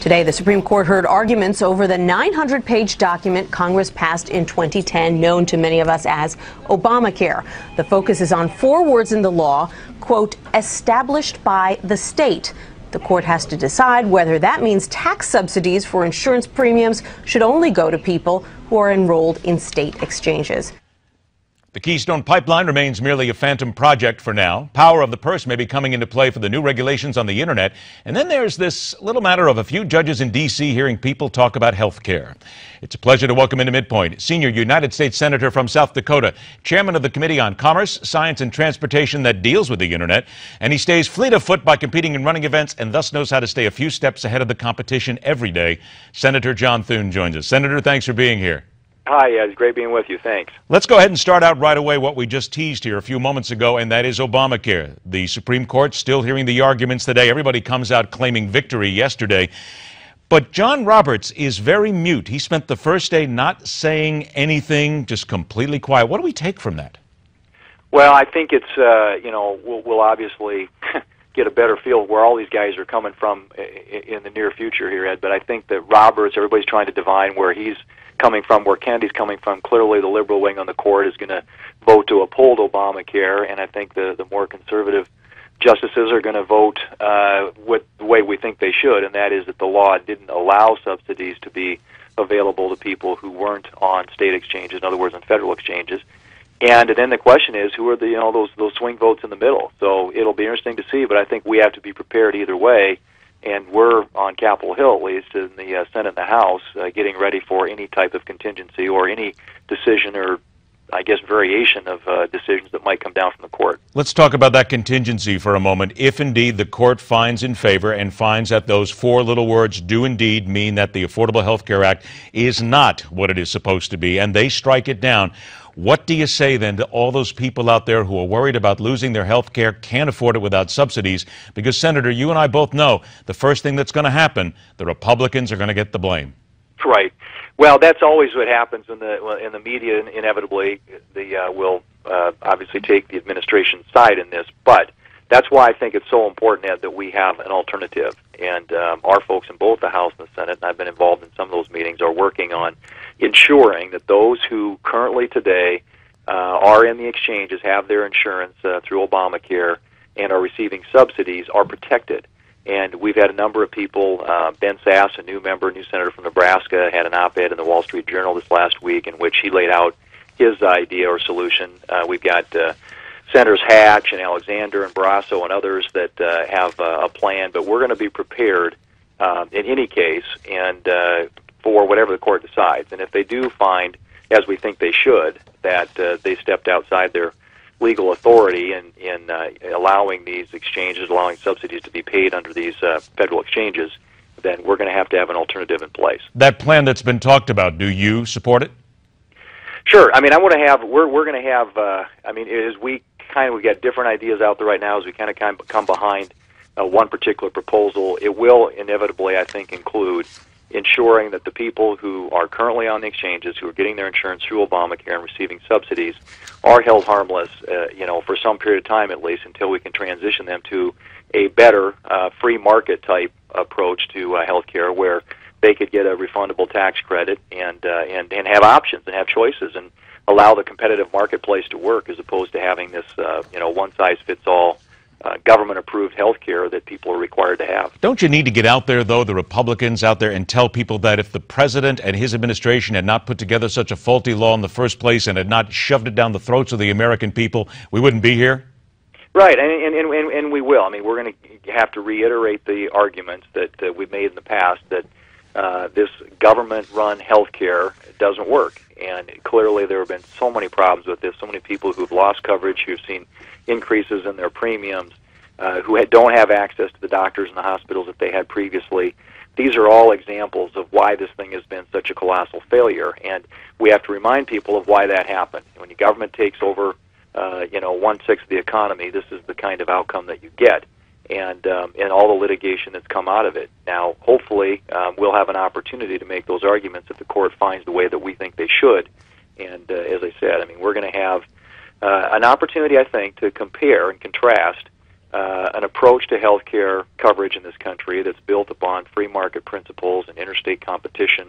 Today, the Supreme Court heard arguments over the 900-page document Congress passed in 2010, known to many of us as Obamacare. The focus is on 4 words in the law, quote, established by the state. The court has to decide whether that means tax subsidies for insurance premiums should only go to people who are enrolled in state exchanges. The Keystone Pipeline remains merely a phantom project for now. Power of the purse may be coming into play for the new regulations on the internet. And then there's this little matter of a few judges in D.C. hearing people talk about health care. It's a pleasure to welcome into MidPoint senior United States Senator from South Dakota, chairman of the Committee on Commerce, Science, and Transportation that deals with the internet. And he stays fleet of foot by competing in running events and thus knows how to stay a few steps ahead of the competition every day. Senator John Thune joins us. Senator, thanks for being here. Hi, it's great being with you. Thanks. Let's go ahead and start out right away what we just teased here a few moments ago, and that is Obamacare. The Supreme Court still hearing the arguments today. Everybody comes out claiming victory yesterday. But John Roberts is very mute. He spent the first day not saying anything, just completely quiet. What do we take from that? Well, I think it's, we'll obviously get a better feel of where all these guys are coming from in the near future here, Ed. But I think that Roberts, everybody's trying to divine where he's coming from, where Kennedy's coming from. Clearly, the liberal wing on the court is going to vote to uphold Obamacare, and I think the more conservative justices are going to vote with the way we think they should, and that is that the law didn't allow subsidies to be available to people who weren't on state exchanges, in other words, on federal exchanges. And then the question is, who are the those swing votes in the middle? So it'll be interesting to see, but I think we have to be prepared either way. And we're on Capitol Hill, at least, in the Senate and the House, getting ready for any type of contingency or any decision or, I guess, variation of decisions that might come down from the court. Let's talk about that contingency for a moment. If indeed the court finds in favor and finds that those 4 little words do indeed mean that the Affordable Health Care Act is not what it is supposed to be, and they strike it down, what do you say then to all those people out there who are worried about losing their health care, can't afford it without subsidies? Because, Senator, you and I both know the first thing that's going to happen, the Republicans are going to get the blame. Right. Well, that's always what happens in the media. Inevitably, will obviously take the administration's side in this. But that's why I think it's so important, Ed, that we have an alternative. And our folks in both the House and the Senate, and I've been involved in some of those meetings, are working on ensuring that those who currently today are in the exchanges, have their insurance through Obamacare, and are receiving subsidies are protected. And we've had a number of people, Ben Sass, a new senator from Nebraska, had an op-ed in the Wall Street Journal this last week in which he laid out his idea or solution. We've got Senators Hatch and Alexander and Barrasso and others that have a plan, but we're going to be prepared in any case and for whatever the court decides. And if they do find, as we think they should, that they stepped outside their legal authority in allowing these exchanges, allowing subsidies to be paid under these federal exchanges, then we're going to have an alternative in place. That plan that's been talked about, do you support it? Sure. I mean, we're going to have, as we got different ideas out there right now as we kind of come behind one particular proposal. It will inevitably, I think, include ensuring that the people who are currently on the exchanges, who are getting their insurance through Obamacare and receiving subsidies, are held harmless, for some period of time at least, until we can transition them to a better free market type approach to health care, where they could get a refundable tax credit and have options and have choices and allow the competitive marketplace to work, as opposed to having this one size fits all government-approved health care that people are required to have. Don't you need to get out there, though, the Republicans out there, and tell people that if the president and his administration had not put together such a faulty law in the first place and had not shoved it down the throats of the American people, we wouldn't be here? Right, and we will. I mean, we're going to have to reiterate the arguments that we've made in the past that this government-run health care doesn't work. And clearly there have been so many problems with this, so many people who've lost coverage, who've seen increases in their premiums, who don't have access to the doctors and the hospitals that they had previously. These are all examples of why this thing has been such a colossal failure. And we have to remind people of why that happened. When the government takes over, 1/6 of the economy, this is the kind of outcome that you get. And all the litigation that's come out of it. Now, hopefully, we'll have an opportunity to make those arguments if the court finds the way that we think they should. And as I said, I mean, we're going to have an opportunity, I think, to compare and contrast an approach approach to health care coverage in this country that's built upon free market principles and interstate competition,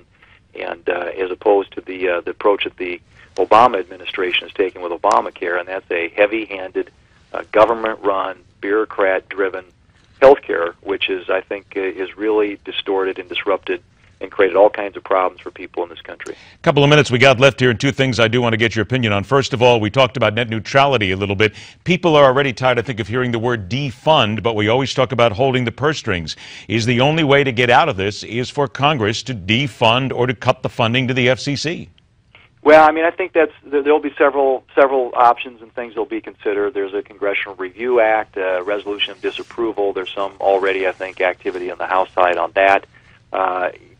and as opposed to the approach that the Obama administration has taken with Obamacare, and that's a heavy-handed, government-run, bureaucrat-driven health care, which is, I think, is really distorted and disrupted and created all kinds of problems for people in this country. A couple of minutes we got left here, and two things I do want to get your opinion on. First of all, we talked about net neutrality a little bit. People are already tired, I think, of hearing the word defund, but we always talk about holding the purse strings. Is the only way to get out of this is for Congress to defund or to cut the funding to the FCC? Well, I mean, I think there'll be several options and things that'll be considered. There's a Congressional Review Act, a resolution of disapproval. There's some already, I think, activity on the House side on that.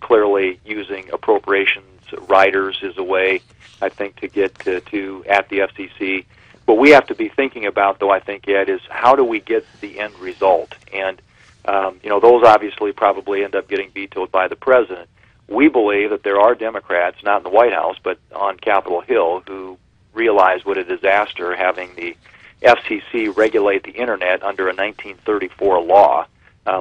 Clearly, using appropriations riders is a way, I think, to get to at the FCC. What we have to be thinking about, though, I think, Ed, is how do we get the end result? And those obviously probably end up getting vetoed by the president. We believe that there are Democrats, not in the White House, but on Capitol Hill, who realize what a disaster having the FCC regulate the Internet under a 1934 law,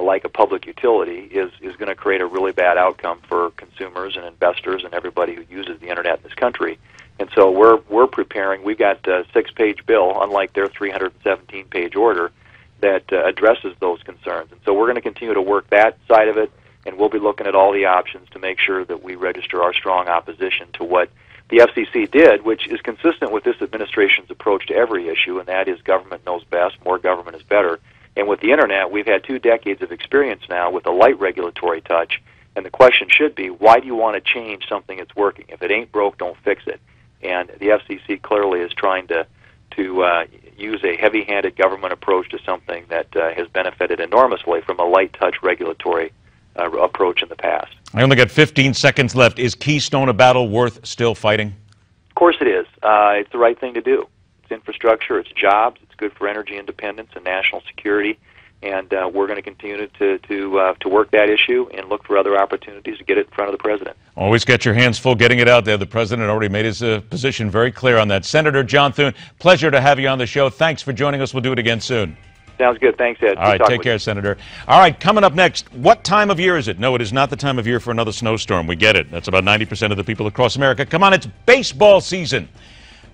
like a public utility, is going to create a really bad outcome for consumers and investors and everybody who uses the Internet in this country. And so we're preparing. We've got a 6-page bill, unlike their 317-page order, that addresses those concerns. And so we're going to continue to work that side of it, and we'll be looking at all the options to make sure that we register our strong opposition to what the FCC did, which is consistent with this administration's approach to every issue, and that is government knows best, more government is better. And with the Internet, we've had 2 decades of experience now with a light regulatory touch, and the question should be, why do you want to change something that's working? If it ain't broke, don't fix it. And the FCC clearly is trying to use a heavy-handed government approach to something that has benefited enormously from a light-touch regulatory approach in the past. I only got 15 seconds left. Is Keystone a battle worth still fighting? Of course it is. It's the right thing to do. It's infrastructure, it's jobs, it's good for energy independence and national security, and we're going to continue to work that issue and look for other opportunities to get it in front of the president. Always get your hands full getting it out there. The president already made his position very clear on that. Senator John Thune, pleasure to have you on the show. Thanks for joining us. We'll do it again soon. Sounds good. Thanks, Ed. All right, take care, Senator. All right, coming up next, what time of year is it? No, it is not the time of year for another snowstorm. We get it. That's about 90% of the people across America. Come on, it's baseball season.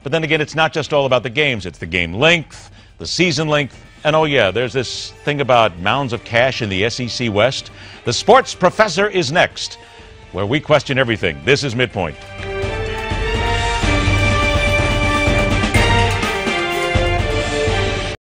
But then again, it's not just all about the games. It's the game length, the season length, and oh yeah, there's this thing about mounds of cash in the SEC West. The sports professor is next, where we question everything. This is MidPoint.